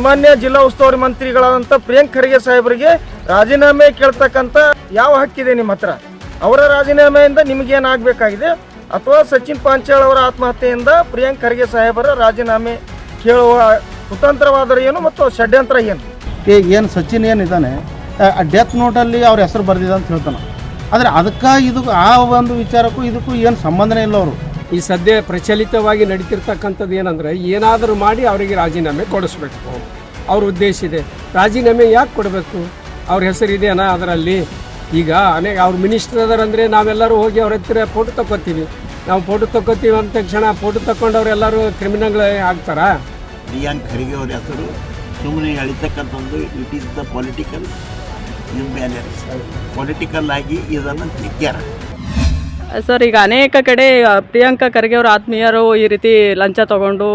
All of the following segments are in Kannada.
ಸನ್ಮಾನ್ಯ ಜಿಲ್ಲಾ ಉಸ್ತುವಾರಿ ಮಂತ್ರಿಗಳಾದಂಥ ಪ್ರಿಯಾಂಕ್ ಖರ್ಗೆ ಸಾಹೇಬರಿಗೆ ರಾಜೀನಾಮೆ ಕೇಳ್ತಕ್ಕಂಥ ಯಾವ ಹಕ್ಕಿದೆ ನಿಮ್ಮ ಹತ್ರ? ಅವರ ರಾಜೀನಾಮೆಯಿಂದ ನಿಮಗೇನಾಗಬೇಕಾಗಿದೆ ಅಥವಾ ಸಚಿನ್ ಪಾಂಚಾಳ್ ಅವರ ಆತ್ಮಹತ್ಯೆಯಿಂದ ಪ್ರಿಯಾಂಕ್ ಖರ್ಗೆ ಸಾಹೇಬರ ರಾಜೀನಾಮೆ ಕೇಳುವ ಕುತಂತ್ರವಾದರೆ ಏನು ಮತ್ತು ಷಡ್ಯಂತ್ರ ಏನು? ಏನು ಸಚಿನ್ ಏನಿದ್ದಾನೆ ಡೆತ್ ನೋಟಲ್ಲಿ ಅವ್ರ ಹೆಸರು ಬರೆದಿದೆ ಅಂತ ಹೇಳ್ತಾನೆ. ಆದರೆ ಅದಕ್ಕೆ ಇದಕ್ಕೂ ಆ ಒಂದು ವಿಚಾರಕ್ಕೂ ಇದಕ್ಕೂ ಏನು ಸಂಬಂಧನೇ ಇಲ್ಲ. ಅವರು ಈ ಸದ್ಯ ಪ್ರಚಲಿತವಾಗಿ ನಡೀತಿರ್ತಕ್ಕಂಥದ್ದು ಏನಂದರೆ ಏನಾದರೂ ಮಾಡಿ ಅವರಿಗೆ ರಾಜೀನಾಮೆ ಕೊಡಿಸ್ಬೇಕು. ಅವ್ರ ಉದ್ದೇಶ ಇದೆ. ರಾಜೀನಾಮೆ ಯಾಕೆ ಕೊಡಬೇಕು? ಅವ್ರ ಹೆಸರಿದೆಯಾ ಅದರಲ್ಲಿ? ಈಗ ಅವ್ರ ಮಿನಿಸ್ಟರ್ ಅದಾರಂದರೆ ನಾವೆಲ್ಲರೂ ಹೋಗಿ ಅವ್ರ ಹತ್ತಿರ ಫೋಟೋ ತಗೋತೀವಿ. ನಾವು ಫೋಟೋ ತಗೋತೀವಿ ಅಂದ ತಕ್ಷಣ ಫೋಟೋ ತಗೊಂಡವ್ರೆಲ್ಲರೂ ಕ್ರಿಮಿನಲ್ಗಳೇ ಆಗ್ತಾರಾ? ಪ್ರಿಯಾಂಕ್ ಖರ್ಗೆ ಅವ್ರ ಹೆಸರು ಸುಮ್ಮನೆ ಎಳಿತಕ್ಕಂಥದ್ದು it is the political imbalance. Political ಆಗಿ ಇದನ್ನು ತಿಕ್ಕ್ಯಾರ ಸರ್. ಈಗ ಅನೇಕ ಕಡೆ ಪ್ರಿಯಾಂಕಾ ಖರ್ಗೆ ಅವರ ಆತ್ಮೀಯರು ಈ ರೀತಿ ಲಂಚ ತೊಗೊಂಡು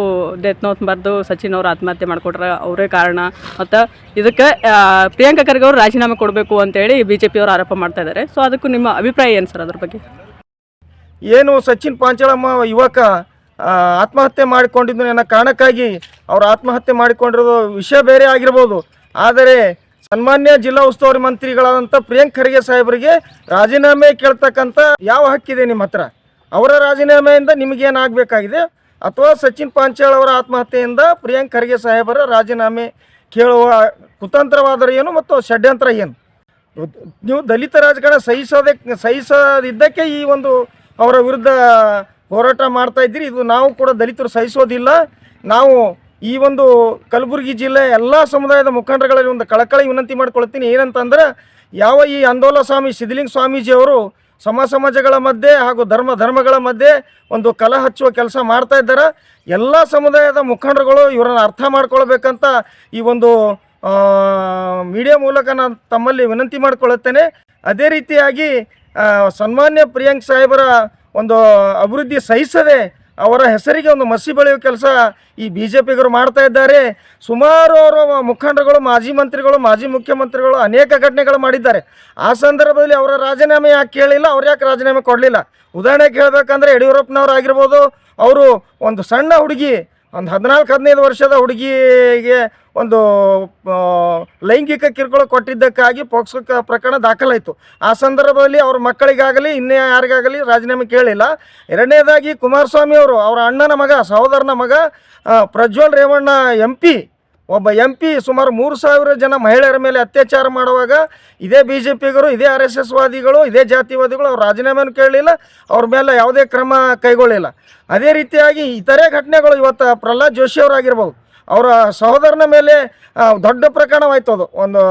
ಡೆತ್ ನೋಟ್ ಬರೆದು ಸಚಿನ್ ಅವರು ಆತ್ಮಹತ್ಯೆ ಮಾಡಿಕೊಟ್ರೆ ಅವರೇ ಕಾರಣ. ಮತ್ತು ಇದಕ್ಕೆ ಪ್ರಿಯಾಂಕಾ ಖರ್ಗೆ ಅವರು ರಾಜೀನಾಮೆ ಕೊಡಬೇಕು ಅಂತೇಳಿ BJP ಅವರು ಆರೋಪ ಮಾಡ್ತಾ ಇದ್ದಾರೆ. ಸೊ ಅದಕ್ಕೂ ನಿಮ್ಮ ಅಭಿಪ್ರಾಯ ಏನು ಸರ್ ಅದ್ರ ಬಗ್ಗೆ? ಏನು ಸಚಿನ್ ಪಾಂಚಾಳಮ್ಮ ಯುವಕ ಆತ್ಮಹತ್ಯೆ ಮಾಡಿಕೊಂಡಿದ್ದು ಅನ್ನೋ ಕಾರಣಕ್ಕಾಗಿ ಅವರು ಆತ್ಮಹತ್ಯೆ ಮಾಡಿಕೊಂಡಿರೋದು ವಿಷಯ ಬೇರೆ ಆಗಿರ್ಬೋದು. ಆದರೆ ಸನ್ಮಾನ್ಯ ಜಿಲ್ಲಾ ಉಸ್ತುವಾರಿ ಮಂತ್ರಿಗಳಾದಂಥ ಪ್ರಿಯಾಂಕ್ ಖರ್ಗೆ ಸಾಹೇಬರಿಗೆ ರಾಜೀನಾಮೆ ಕೇಳ್ತಕ್ಕಂಥ ಯಾವ ಹಕ್ಕಿದೆ ನಿಮ್ಮ ಹತ್ರ? ಅವರ ರಾಜೀನಾಮೆಯಿಂದ ನಿಮಗೇನಾಗಬೇಕಾಗಿದೆ ಅಥವಾ ಸಚಿನ್ ಪಾಂಚಾಳ್ ಅವರ ಆತ್ಮಹತ್ಯೆಯಿಂದ ಪ್ರಿಯಾಂಕ್ ಖರ್ಗೆ ಸಾಹೇಬರ ರಾಜೀನಾಮೆ ಕೇಳುವ ಕುತಂತ್ರವಾದರೆ ಏನು ಮತ್ತು ಷಡ್ಯಂತ್ರ ಏನು? ನೀವು ದಲಿತ ರಾಜಕಾರಣ ಸಹಿಸದಿದ್ದಕ್ಕೆ ಈ ಒಂದು ಅವರ ವಿರುದ್ಧ ಹೋರಾಟ ಮಾಡ್ತಾ ಇದ್ದೀರಿ. ಇದು ನಾವು ಕೂಡ ದಲಿತರು ಸಹಿಸೋದಿಲ್ಲ. ನಾವು ಈ ಒಂದು ಕಲಬುರಗಿ ಜಿಲ್ಲೆ ಎಲ್ಲ ಸಮುದಾಯದ ಮುಖಂಡರಲ್ಲಿ ಒಂದು ಕಳಕಳಿ ವಿನಂತಿ ಮಾಡ್ಕೊಳ್ತೀನಿ. ಏನಂತಂದ್ರೆ, ಯಾವ ಈ ಅಂದೋಲ ಸ್ವಾಮಿ ಸಿದ್ಧಲಿಂಗ ಸ್ವಾಮೀಜಿಯವರು ಸಮಾಜಗಳ ಮಧ್ಯೆ ಹಾಗೂ ಧರ್ಮಗಳ ಮಧ್ಯೆ ಒಂದು ಕಲ ಹಚ್ಚುವ ಕೆಲಸ ಮಾಡ್ತಾ ಇದ್ದಾರೆ. ಎಲ್ಲ ಸಮುದಾಯದ ಮುಖಂಡರುಗಳು ಇವರನ್ನು ಅರ್ಥ ಮಾಡ್ಕೊಳ್ಬೇಕಂತ ಈ ಒಂದು ಮೀಡಿಯಾ ಮೂಲಕ ನಾನು ತಮ್ಮಲ್ಲಿ ವಿನಂತಿ ಮಾಡಿಕೊಳ್ಳುತ್ತೇನೆ. ಅದೇ ರೀತಿಯಾಗಿ ಸನ್ಮಾನ್ಯ ಪ್ರಿಯಾಂಕ್ ಸಾಹೇಬರ ಒಂದು ಅಭಿವೃದ್ಧಿ ಸಹಿಸದೆ ಅವರ ಹೆಸರಿಗೆ ಒಂದು ಮಸಿ ಬೆಳೆಯುವ ಕೆಲಸ ಈ BJPಗರು ಮಾಡ್ತಾ ಇದ್ದಾರೆ. ಸುಮಾರು ಅವರು ಮುಖಂಡರುಗಳು, ಮಾಜಿ ಮಂತ್ರಿಗಳು, ಮಾಜಿ ಮುಖ್ಯಮಂತ್ರಿಗಳು ಅನೇಕ ಘಟನೆಗಳು ಮಾಡಿದ್ದಾರೆ. ಆ ಸಂದರ್ಭದಲ್ಲಿ ಅವರ ರಾಜೀನಾಮೆ ಯಾಕೆ ಕೇಳಿಲ್ಲ, ಅವ್ರು ಯಾಕೆ ರಾಜೀನಾಮೆ ಕೊಡಲಿಲ್ಲ? ಉದಾಹರಣೆಗೆ ಹೇಳಬೇಕಂದ್ರೆ ಯಡಿಯೂರಪ್ಪನವ್ರು ಆಗಿರ್ಬೋದು, ಅವರು ಒಂದು ಸಣ್ಣ ಹುಡುಗಿ, ಒಂದು 14-15 ವರ್ಷದ ಹುಡುಗಿಗೆ ಒಂದು ಲೈಂಗಿಕ ಕಿರುಕುಳ ಕೊಟ್ಟಿದ್ದಕ್ಕಾಗಿ ಪೋಕ್ಸೋ ಪ್ರಕರಣ ದಾಖಲಾಯಿತು. ಆ ಸಂದರ್ಭದಲ್ಲಿ ಅವ್ರ ಮಕ್ಕಳಿಗಾಗಲಿ ಇನ್ನೇ ಯಾರಿಗಾಗಲಿ ರಾಜೀನಾಮೆ ಕೇಳಿಲ್ಲ. ಎರಡನೇದಾಗಿ ಕುಮಾರಸ್ವಾಮಿ ಅವರು ಅವರ ಅಣ್ಣನ ಮಗ, ಸಹೋದರನ ಮಗ ಪ್ರಜ್ವಲ್ ರೇವಣ್ಣ MP, ಒಬ್ಬ MP ಸುಮಾರು 3,000 ಜನ ಮಹಿಳೆಯರ ಮೇಲೆ ಅತ್ಯಾಚಾರ ಮಾಡುವಾಗ ಇದೇ BJPಗರು, ಇದೇ RSS ವಾದಿಗಳು, ಇದೇ ಜಾತಿವಾದಿಗಳು ಅವ್ರ ರಾಜೀನಾಮೆಯನ್ನು ಕೇಳಲಿಲ್ಲ, ಅವ್ರ ಮೇಲೆ ಯಾವುದೇ ಕ್ರಮ ಕೈಗೊಳ್ಳಿಲ್ಲ. ಅದೇ ರೀತಿಯಾಗಿ ಇತರೆ ಘಟನೆಗಳು ಇವತ್ತು ಪ್ರಹ್ಲಾದ್ ಜೋಶಿ ಅವರಾಗಿರ್ಬೋದು, ಅವರ ಸಹೋದರನ ಮೇಲೆ ದೊಡ್ಡ ಪ್ರಕರಣವಾಯ್ತು. ಅದು ಒಂದು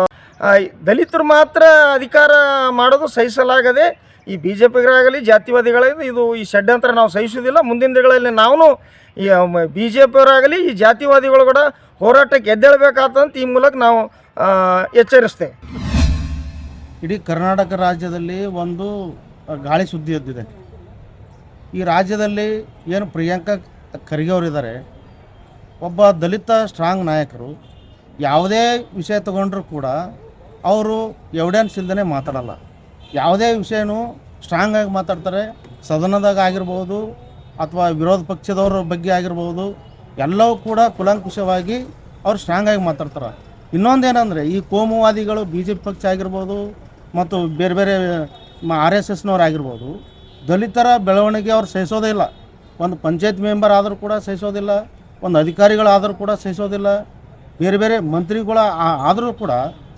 ದಲಿತರು ಮಾತ್ರ ಅಧಿಕಾರ ಮಾಡೋದು ಸಹಿಸಲಾಗದೆ ಈ BJPಗರಾಗಲಿ ಜಾತಿವಾದಿಗಳಾಗಲಿ ಇದು ಈ ಷಡ್ಯಂತ್ರ ನಾವು ಸಹಿಸೋದಿಲ್ಲ. ಮುಂದಿನ ದಿನಗಳಲ್ಲಿ ನಾವು ಈ BJPಯವರಾಗಲಿ ಈ ಜಾತಿವಾದಿಗಳು ಕೂಡ ಹೋರಾಟಕ್ಕೆ ಎದ್ದೇಳಬೇಕಾದಂತ ಈ ಮೂಲಕ ನಾವು ಎಚ್ಚರಿಸ್ತೇವೆ. ಇಡೀ ಕರ್ನಾಟಕ ರಾಜ್ಯದಲ್ಲಿ ಒಂದು ಗಾಳಿ ಸುದ್ದಿ ಎದ್ದಿದೆ. ಈ ರಾಜ್ಯದಲ್ಲಿ ಏನು ಪ್ರಿಯಾಂಕಾ ಖರ್ಗೆ ಅವರಿದ್ದಾರೆ, ಒಬ್ಬ ದಲಿತ ಸ್ಟ್ರಾಂಗ್ ನಾಯಕರು. ಯಾವುದೇ ವಿಷಯ ತಗೊಂಡ್ರೂ ಕೂಡ ಅವರು ಎವಿಡೆನ್ಸ್ ಇಲ್ಲದೇ ಮಾತಾಡಲ್ಲ. ಯಾವುದೇ ವಿಷಯನೂ ಸ್ಟ್ರಾಂಗಾಗಿ ಮಾತಾಡ್ತಾರೆ. ಸದನದಾಗ ಆಗಿರ್ಬೋದು ಅಥವಾ ವಿರೋಧ ಪಕ್ಷದವ್ರ ಬಗ್ಗೆ ಆಗಿರ್ಬೋದು, ಎಲ್ಲವೂ ಕೂಡ ಕುಲಂಕುಷವಾಗಿ ಅವ್ರು ಸ್ಟ್ರಾಂಗಾಗಿ ಮಾತಾಡ್ತಾರೆ. ಇನ್ನೊಂದೇನೆಂದರೆ, ಈ ಕೋಮುವಾದಿಗಳು BJP ಪಕ್ಷ ಆಗಿರ್ಬೋದು ಮತ್ತು ಬೇರೆ ಬೇರೆ RSSನವ್ರು ಆಗಿರ್ಬೋದು, ದಲಿತರ ಬೆಳವಣಿಗೆ ಅವ್ರು ಸಹಿಸೋದೇ ಇಲ್ಲ. ಒಂದು ಪಂಚಾಯತ್ ಮೆಂಬರ್ ಆದರೂ ಕೂಡ ಸಹಿಸೋದಿಲ್ಲ, ಒಂದು ಅಧಿಕಾರಿಗಳಾದರೂ ಕೂಡ ಸಹಿಸೋದಿಲ್ಲ, ಬೇರೆ ಬೇರೆ ಮಂತ್ರಿಗಳ ಆದರೂ ಕೂಡ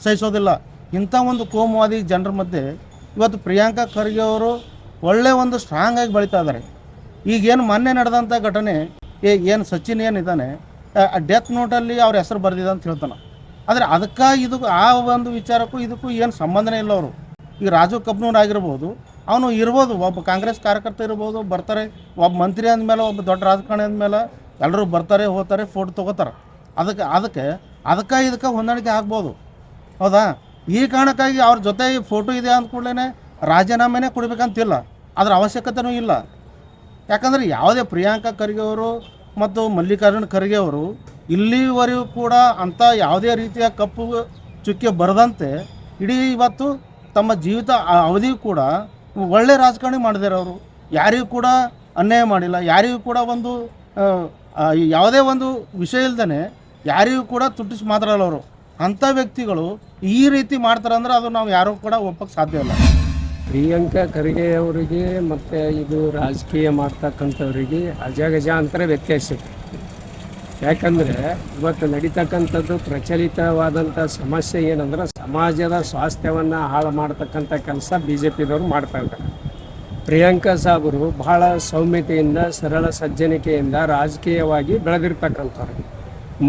ಸಹಿಸೋದಿಲ್ಲ. ಇಂಥ ಒಂದು ಕೋಮುವಾದಿ ಜನರ ಮಧ್ಯೆ ಇವತ್ತು ಪ್ರಿಯಾಂಕಾ ಖರ್ಗೆ ಅವರು ಒಳ್ಳೆಯ ಒಂದು ಸ್ಟ್ರಾಂಗಾಗಿ ಬೆಳೀತಾ ಇದ್ದಾರೆ. ಈಗೇನು ಮೊನ್ನೆ ನಡೆದಂಥ ಘಟನೆ, ಏನು ಸಚಿನ್ ಏನಿದ್ದಾನೆ ಡೆತ್ ನೋಟಲ್ಲಿ ಅವ್ರ ಹೆಸರು ಬರೆದಿದೆ ಅಂತ ಹೇಳ್ತಾನೆ. ಆದರೆ ಅದಕ್ಕೆ ಇದಕ್ಕೂ ಆ ಒಂದು ವಿಚಾರಕ್ಕೂ ಇದಕ್ಕೂ ಏನು ಸಂಬಂಧನೇ ಇಲ್ಲ. ಅವರು ಈಗ ರಾಜು ಕಬ್ನೂರ್ ಆಗಿರ್ಬೋದು, ಅವನು ಇರ್ಬೋದು, ಒಬ್ಬ ಕಾಂಗ್ರೆಸ್ ಕಾರ್ಯಕರ್ತ ಇರ್ಬೋದು, ಬರ್ತಾರೆ. ಒಬ್ಬ ಮಂತ್ರಿ ಅಂದಮೇಲೆ, ಒಬ್ಬ ದೊಡ್ಡ ರಾಜಕಾರಣಿ ಅಂದಮೇಲೆ ಎಲ್ಲರೂ ಬರ್ತಾರೆ, ಹೋಗ್ತಾರೆ, ಫೋಟೋ ತೊಗೋತಾರೆ. ಅದಕ್ಕೆ ಇದಕ್ಕೆ ಹೊಂದಾಣಿಕೆ ಆಗ್ಬೋದು, ಹೌದಾ? ಈ ಕಾರಣಕ್ಕಾಗಿ ಅವ್ರ ಜೊತೆ ಫೋಟೋ ಇದೆ ಅಂದ ಕೂಡಲೇ ರಾಜೀನಾಮೆನೇ ಕೊಡಬೇಕಂತಿಲ್ಲ, ಅದರ ಅವಶ್ಯಕತೆಯೂ ಇಲ್ಲ. ಯಾಕಂದರೆ ಯಾವುದೇ ಪ್ರಿಯಾಂಕಾ ಖರ್ಗೆ ಅವರು ಮತ್ತು ಮಲ್ಲಿಕಾರ್ಜುನ ಖರ್ಗೆ ಅವರು ಇಲ್ಲಿವರೆಗೂ ಕೂಡ ಅಂಥ ಯಾವುದೇ ರೀತಿಯ ಕಪ್ಪು ಚುಕ್ಕೆ ಬರದಂತೆ ಇಡೀ ಇವತ್ತು ತಮ್ಮ ಜೀವಿತ ಅವಧಿಯೂ ಕೂಡ ಒಳ್ಳೆ ರಾಜಕಾರಣಿ ಮಾಡಿದ್ದಾರೆ. ಅವರು ಯಾರಿಗೂ ಕೂಡ ಅನ್ಯಾಯ ಮಾಡಿಲ್ಲ, ಯಾರಿಗೂ ಕೂಡ ಒಂದು ಯಾವುದೇ ಒಂದು ವಿಷಯ ಇಲ್ಲದೇ ಯಾರಿಗೂ ಕೂಡ ತುಟ್ಟಿಸಿ ಮಾತಾಡಲ್ಲ ಅವರು. ಅಂಥ ವ್ಯಕ್ತಿಗಳು ಈ ರೀತಿ ಮಾಡ್ತಾರೆ ಅಂದ್ರೆ ಅದು ನಾವು ಯಾರೂ ಕೂಡ ಒಪ್ಪಕ್ಕೆ ಸಾಧ್ಯ ಇಲ್ಲ. ಪ್ರಿಯಾಂಕಾ ಖರ್ಗೆ ಅವರಿಗೆ ಮತ್ತು ಇದು ರಾಜಕೀಯ ಮಾಡ್ತಕ್ಕಂಥವ್ರಿಗೆ ಅಜಗಜಾಂತರ ವ್ಯತ್ಯಾಸ ಇದೆ. ಯಾಕಂದರೆ ಇವತ್ತು ನಡೀತಕ್ಕಂಥದ್ದು ಪ್ರಚಲಿತವಾದಂಥ ಸಮಸ್ಯೆ ಏನಂದ್ರೆ ಸಮಾಜದ ಸ್ವಾಸ್ಥ್ಯವನ್ನು ಹಾಳು ಮಾಡ್ತಕ್ಕಂಥ ಕೆಲಸ ಬಿ ಜೆ ಪಿದವರು ಮಾಡ್ತಾ ಇದ್ದಾರೆ. ಪ್ರಿಯಾಂಕಾ ಸಾಬರು ಬಹಳ ಸೌಮ್ಯತೆಯಿಂದ ಸರಳ ಸಜ್ಜನಿಕೆಯಿಂದ ರಾಜಕೀಯವಾಗಿ ಬೆಳೆದಿರ್ತಕ್ಕಂಥವ್ರು.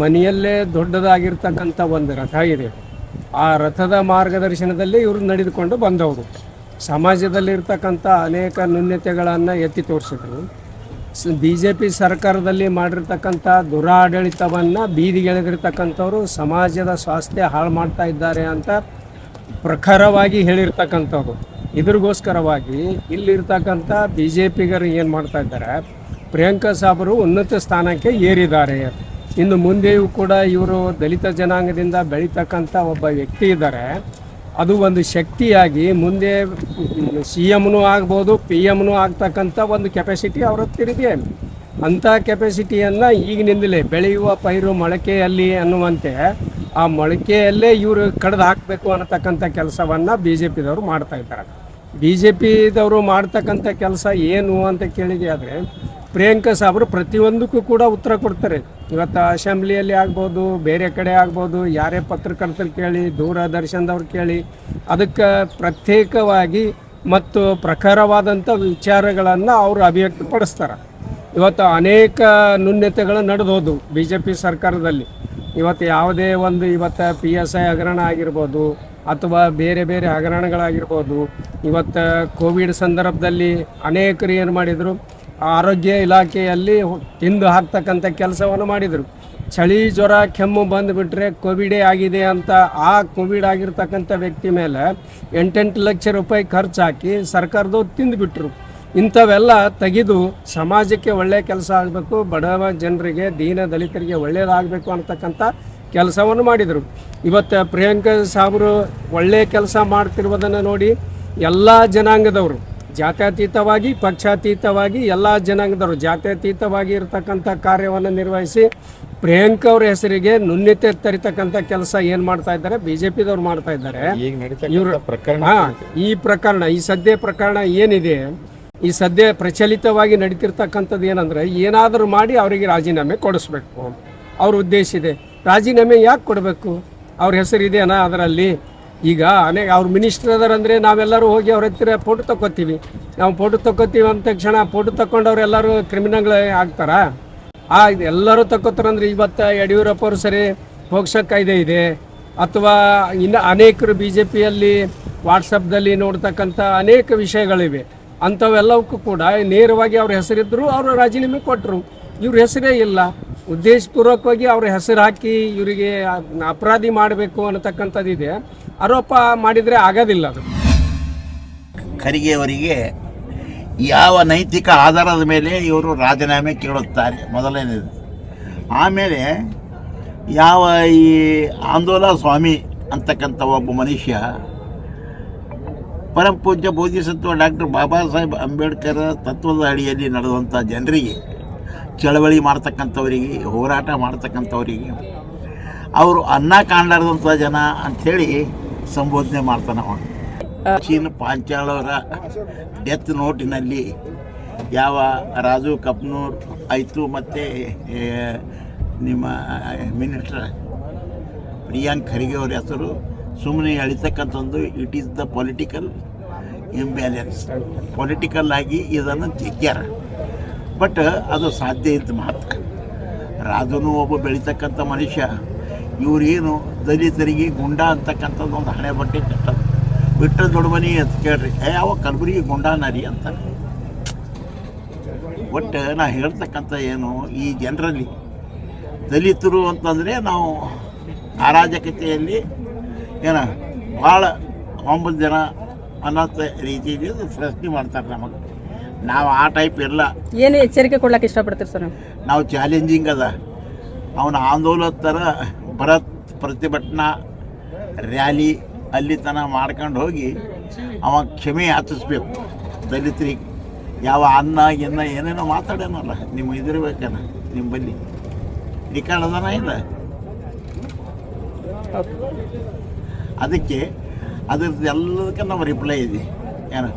ಮನೆಯಲ್ಲೇ ದೊಡ್ಡದಾಗಿರ್ತಕ್ಕಂಥ ಒಂದು ರಥ ಇದೆ. ಆ ರಥದ ಮಾರ್ಗದರ್ಶನದಲ್ಲಿ ಇವರು ನಡೆದುಕೊಂಡು ಬಂದವರು. ಸಮಾಜದಲ್ಲಿರ್ತಕ್ಕಂಥ ಅನೇಕ ನ್ಯೂನತೆಗಳನ್ನು ಎತ್ತಿ ತೋರಿಸಿದ್ರು. ಬಿ ಜೆ ಪಿ ಸರ್ಕಾರದಲ್ಲಿ ಮಾಡಿರ್ತಕ್ಕಂಥ ದುರಾಡಳಿತವನ್ನು ಬೀದಿಗೆಳೆದಿರ್ತಕ್ಕಂಥವ್ರು ಸಮಾಜದ ಸ್ವಾಸ್ಥ್ಯ ಹಾಳು ಮಾಡ್ತಾ ಇದ್ದಾರೆ ಅಂತ ಪ್ರಖರವಾಗಿ ಹೇಳಿರ್ತಕ್ಕಂಥವ್ರು. ಇದ್ರಿಗೋಸ್ಕರವಾಗಿ ಇಲ್ಲಿರ್ತಕ್ಕಂಥ ಬಿ ಜೆ ಪಿಗರು ಏನು ಮಾಡ್ತಾ ಇದ್ದಾರೆ, ಪ್ರಿಯಾಂಕಾ ಸಾಬರು ಉನ್ನತ ಸ್ಥಾನಕ್ಕೆ ಏರಿದ್ದಾರೆ. ಇನ್ನು ಮುಂದೆಯೂ ಕೂಡ ಇವರು ದಲಿತ ಜನಾಂಗದಿಂದ ಬೆಳೀತಕ್ಕಂಥ ಒಬ್ಬ ವ್ಯಕ್ತಿ ಇದ್ದಾರೆ. ಅದು ಒಂದು ಶಕ್ತಿಯಾಗಿ ಮುಂದೆ ಸಿ ಎಮ್ನೂ ಆಗ್ಬೋದು, ಪಿ ಎಮ್ನೂ ಆಗ್ತಕ್ಕಂಥ ಒಂದು ಕೆಪಾಸಿಟಿ ಅವ್ರ ಹತ್ತಿರ ಇದೆ. ಅಂಥ ಕೆಪಾಸಿಟಿಯನ್ನು ಈಗಿನಿಂದಲೇ ಬೆಳೆಯುವ ಪೈರು ಮೊಳಕೆಯಲ್ಲಿ ಅನ್ನುವಂತೆ ಆ ಮೊಳಕೆಯಲ್ಲೇ ಇವರು ಕಡ್ದು ಹಾಕಬೇಕು ಅನ್ನತಕ್ಕಂಥ ಕೆಲಸವನ್ನು ಬಿ ಜೆ ಪಿದವರು ಮಾಡ್ತಾಯಿದ್ದಾರೆ. ಬಿ ಜೆ ಪಿದವರು ಮಾಡ್ತಕ್ಕಂಥ ಕೆಲಸ ಏನು ಅಂತ ಕೇಳಿದೆ ಆದರೆ ಪ್ರಿಯಾಂಕಾ ಸಾಬರು ಪ್ರತಿಯೊಂದಕ್ಕೂ ಕೂಡ ಉತ್ತರ ಕೊಡ್ತಾರೆ. ಇವತ್ತು ಅಸೆಂಬ್ಲಿಯಲ್ಲಿ ಆಗ್ಬೋದು, ಬೇರೆ ಕಡೆ ಆಗ್ಬೋದು, ಯಾರೇ ಪತ್ರಕರ್ತರು ಕೇಳಿ, ದೂರದರ್ಶನದವ್ರು ಕೇಳಿ, ಅದಕ್ಕೆ ಪ್ರತ್ಯೇಕವಾಗಿ ಮತ್ತು ಪ್ರಖರವಾದಂಥ ವಿಚಾರಗಳನ್ನು ಅವರು ಅಭಿವ್ಯಕ್ತಪಡಿಸ್ತಾರೆ. ಇವತ್ತು ಅನೇಕ ನ್ಯೂನತೆಗಳು ನಡೆದೋದು ಬಿ ಜೆ ಪಿ ಸರ್ಕಾರದಲ್ಲಿ. ಇವತ್ತು ಯಾವುದೇ ಒಂದು ಇವತ್ತು PSI ಹಗರಣ ಆಗಿರ್ಬೋದು ಅಥವಾ ಬೇರೆ ಬೇರೆ ಹಗರಣಗಳಾಗಿರ್ಬೋದು. ಇವತ್ತು ಕೋವಿಡ್ ಸಂದರ್ಭದಲ್ಲಿ ಅನೇಕರು ಏನು ಮಾಡಿದರು, ಆರೋಗ್ಯ ಇಲಾಖೆಯಲ್ಲಿ ತಿಂದು ಹಾಕ್ತಕ್ಕಂಥ ಕೆಲಸವನ್ನು ಮಾಡಿದರು. ಚಳಿ ಜ್ವರ ಕೆಮ್ಮು ಬಂದುಬಿಟ್ರೆ ಕೋವಿಡೇ ಆಗಿದೆ ಅಂತ ಆ ಕೋವಿಡ್ ಆಗಿರ್ತಕ್ಕಂಥ ವ್ಯಕ್ತಿ ಮೇಲೆ 8 ಲಕ್ಷ ರೂಪಾಯಿ ಖರ್ಚು ಹಾಕಿ ಸರ್ಕಾರದವ್ರು ತಿಂದುಬಿಟ್ರು. ಇಂಥವೆಲ್ಲ ತೆಗೆದು ಸಮಾಜಕ್ಕೆ ಒಳ್ಳೆಯ ಕೆಲಸ ಆಗಬೇಕು, ಬಡವ ಜನರಿಗೆ ದೀನ ದಲಿತರಿಗೆ ಒಳ್ಳೆಯದಾಗಬೇಕು ಅಂತಕ್ಕಂಥ ಕೆಲಸವನ್ನು ಮಾಡಿದರು. ಇವತ್ತು ಪ್ರಿಯಾಂಕಾ ಸಾಬರು ಒಳ್ಳೆಯ ಕೆಲಸ ಮಾಡ್ತಿರುವುದನ್ನು ನೋಡಿ ಎಲ್ಲ ಜನಾಂಗದವರು ಜಾತ್ಯತೀತವಾಗಿ ಪಕ್ಷಾತೀತವಾಗಿ ಎಲ್ಲ ಜನಾಂಗದವರು ಜಾತ್ಯತೀತವಾಗಿ ಇರತಕ್ಕಂಥ ಕಾರ್ಯವನ್ನು ನಿರ್ವಹಿಸಿ ಪ್ರಿಯಾಂಕಾ ಅವ್ರ ಹೆಸರಿಗೆ ನ್ಯೂನ್ಯತೆ ತರಿತಕ್ಕಂಥ ಕೆಲಸ ಏನು ಮಾಡ್ತಾ ಇದ್ದಾರೆ ಬಿ ಜೆ ಪಿದವ್ರು ಮಾಡ್ತಾ ಇದ್ದಾರೆ. ಇವರು ಈ ಪ್ರಕರಣ ಈ ಸದ್ಯ ಪ್ರಕರಣ ಏನಿದೆ, ಈ ಸದ್ಯ ಪ್ರಚಲಿತವಾಗಿ ನಡೀತಿರ್ತಕ್ಕಂಥದ್ದು ಏನಂದರೆ ಏನಾದರೂ ಮಾಡಿ ಅವರಿಗೆ ರಾಜೀನಾಮೆ ಕೊಡಿಸ್ಬೇಕು ಅವ್ರ ಉದ್ದೇಶ ಇದೆ. ರಾಜೀನಾಮೆ ಯಾಕೆ ಕೊಡಬೇಕು? ಅವ್ರ ಹೆಸರಿದೆಯಾ ಅದರಲ್ಲಿ? ಈಗ ಅವ್ರ ಮಿನಿಸ್ಟರ್ ಅದಾರಂದರೆ ನಾವೆಲ್ಲರೂ ಹೋಗಿ ಅವ್ರ ಹತ್ತಿರ ಫೋಟೋ ತಗೋತೀವಿ. ನಾವು ಫೋಟೋ ತಗೋತೀವಿ ಅಂದ ತಕ್ಷಣ ಫೋಟೋ ತಗೊಂಡವ್ರೆಲ್ಲರೂ ಕ್ರಿಮಿನಲ್ ಆಗ್ತಾರಾ? ಎಲ್ಲರೂ ತಗೋತಾರಂದ್ರೆ ಇವತ್ತು ಯಡಿಯೂರಪ್ಪ ಅವರು ಸರಿ ಪೋಕ್ಸೋ ಕಾಯ್ದೆ ಇದೆ, ಅಥವಾ ಇನ್ನು ಅನೇಕರು ಬಿ ಜೆ ಪಿಯಲ್ಲಿ ವಾಟ್ಸಪ್ದಲ್ಲಿ ನೋಡ್ತಕ್ಕಂಥ ಅನೇಕ ವಿಷಯಗಳಿವೆ. ಅಂಥವೆಲ್ಲವಕ್ಕೂ ಕೂಡ ನೇರವಾಗಿ ಅವ್ರ ಹೆಸರಿದ್ದರು, ಅವರು ರಾಜೀನಾಮೆ ಕೊಟ್ಟರು. ಇವ್ರ ಹೆಸರೇ ಇಲ್ಲ. ಉದ್ದೇಶಪೂರ್ವಕವಾಗಿ ಅವ್ರ ಹೆಸರು ಹಾಕಿ ಇವರಿಗೆ ಅಪರಾಧಿ ಮಾಡಬೇಕು ಅನ್ನತಕ್ಕಂಥದ್ದಿದೆ. ಆರೋಪ ಮಾಡಿದರೆ ಆಗೋದಿಲ್ಲ. ಅದು ಖರ್ಗೆ ಅವರಿಗೆ ಯಾವ ನೈತಿಕ ಆಧಾರದ ಮೇಲೆ ಇವರು ರಾಜೀನಾಮೆ ಕೇಳುತ್ತಾರೆ ಮೊದಲನೇದು. ಆಮೇಲೆ ಯಾವ ಈ ಆಂದೋಲನ ಸ್ವಾಮಿ ಅಂತಕ್ಕಂಥ ಒಬ್ಬ ಮನುಷ್ಯ ಪರಮ ಪೂಜ್ಯ ಬೋಧಿಸತ್ವ ಡಾಕ್ಟರ್ ಬಾಬಾ ಸಾಹೇಬ್ ಅಂಬೇಡ್ಕರ್ ತತ್ವದ ಅಡಿಯಲ್ಲಿ ನಡೆದಂಥ ಜನರಿಗೆ, ಚಳವಳಿ ಮಾಡ್ತಕ್ಕಂಥವರಿಗೆ, ಹೋರಾಟ ಮಾಡ್ತಕ್ಕಂಥವರಿಗೆ ಅವರು ಅನ್ನ ಕಾಣಲಾರ್ದಂಥ ಜನ ಅಂಥೇಳಿ ಸಂಬೋಧನೆ ಮಾಡ್ತಾನೆ. ಚೀನ ಪಾಂಚಾಳವರ ಡೆತ್ ನೋಟಿನಲ್ಲಿ ಯಾವ ರಾಜು ಕಪ್ನೂರ್ ಆಯಿತು ಮತ್ತು ನಿಮ್ಮ ಮಿನಿಸ್ಟರ್ ಪ್ರಿಯಾಂಕ್ ಖರ್ಗೆ ಅವ್ರ ಹೆಸರು ಸುಮ್ಮನೆ ಎಳಿತಕ್ಕಂಥದ್ದು it is the political imbalance. Political ಆಗಿ ಇದನ್ನು ತೆಗ್ಯಾರ. ಬಟ್ ಅದು ಸಾಧ್ಯ ಇದ್ದ ಮಾತು. ರಾಜುನು ಒಬ್ಬ ಬೆಳೀತಕ್ಕಂಥ ಮನುಷ್ಯ. ಇವರೇನು ದಲಿತರಿಗೆ ಗುಂಡ ಅಂತಕ್ಕಂಥದ್ದು ಒಂದು ಹಣೆ ಬಟ್ಟೆ ಕಟ್ಟೋದು ಬಿಟ್ಟರೆ ದೊಡ್ಡ ಮನೆ ಅಂತ ಕೇಳ್ರಿ, ಯಾವ ಕಲಬುರಗಿ ಗುಂಡಾನರಿ ಅಂತಾರೆ. ಒಟ್ಟು ನಾ ಹೇಳ್ತಕ್ಕಂಥ ಏನು, ಈ ಜನರಲ್ಲಿ ದಲಿತರು ಅಂತಂದರೆ ನಾವು ಅರಾಜಕತೆಯಲ್ಲಿ ಭಾಳ 9 ಜನ ಅನ್ನೋ ರೀತಿಯಲ್ಲಿ ಪ್ರಶ್ನೆ ಮಾಡ್ತಾರೆ ನಮಗೆ. ನಾವು ಆ ಟೈಪ್ ಇಲ್ಲ. ಏನು ಎಚ್ಚರಿಕೆ ಕೊಡ್ಲಿಕ್ಕೆ ಇಷ್ಟಪಡ್ತೀರಿ ಸರ್? ನಾವು ಚಾಲೆಂಜಿಂಗ್ ಅದ. ಅವನ ಆಂದೋಲನ ಥರ ಬೃಹತ್ ಪ್ರತಿಭಟನಾ ರ್ಯಾಲಿ ಅಲ್ಲಿ ತನಕ ಮಾಡ್ಕೊಂಡು ಹೋಗಿ ಅವ ಕ್ಷಮೆ ಯಾಚಿಸ್ಬೇಕು ದಲಿತರಿಗೆ. ಯಾವ ಅನ್ನ ಏನೇನೋ ಮಾತಾಡೋನಲ್ಲ, ನಿಮ್ಮ ಇದಿರ್ಬೇಕನ, ನಿಮ್ಮ ಬಲ್ಲಿ ರಿಕಾರ್ಡ್ ಅದನ ಇಲ್ಲ. ಅದಕ್ಕೆ ಅದ್ರದ್ದು ಎಲ್ಲದಕ್ಕೆ ನಾವು ರಿಪ್ಲೈ ಇದೆ ಏನು,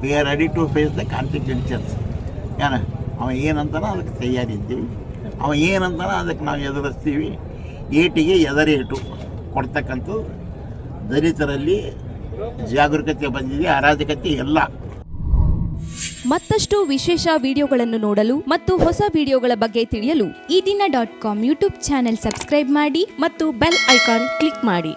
we are ready to face the consequences. ಏನು ಅವ ಏನಂತಾನ ಅದಕ್ಕೆ ತಯಾರಿದ್ದೀವಿ, ಅವ ಏನಂತಾನ ಅದಕ್ಕೆ ನಾವು ಎದುರಿಸ್ತೀವಿ. ಏಟಿಗೆ ಎದರೇಟು ಕೊಡ್ತಕ್ಕಂಥದ್ದು ದಲಿತರಲ್ಲಿ ಜಾಗರೂಕತೆ ಬಂದಿದೆ, ಅರಾಜಕತೆ ಎಲ್ಲ. ಮತ್ತಷ್ಟು ವಿಶೇಷ ವಿಡಿಯೋಗಳನ್ನು ನೋಡಲು ಮತ್ತು ಹೊಸ ವಿಡಿಯೋಗಳ ಬಗ್ಗೆ ತಿಳಿಯಲು ಈ ದಿನ .com ಯೂಟ್ಯೂಬ್ ಚಾನೆಲ್ ಸಬ್ಸ್ಕ್ರೈಬ್ ಮಾಡಿ ಮತ್ತು ಬೆಲ್ ಐಕಾನ್ ಕ್ಲಿಕ್ ಮಾಡಿ.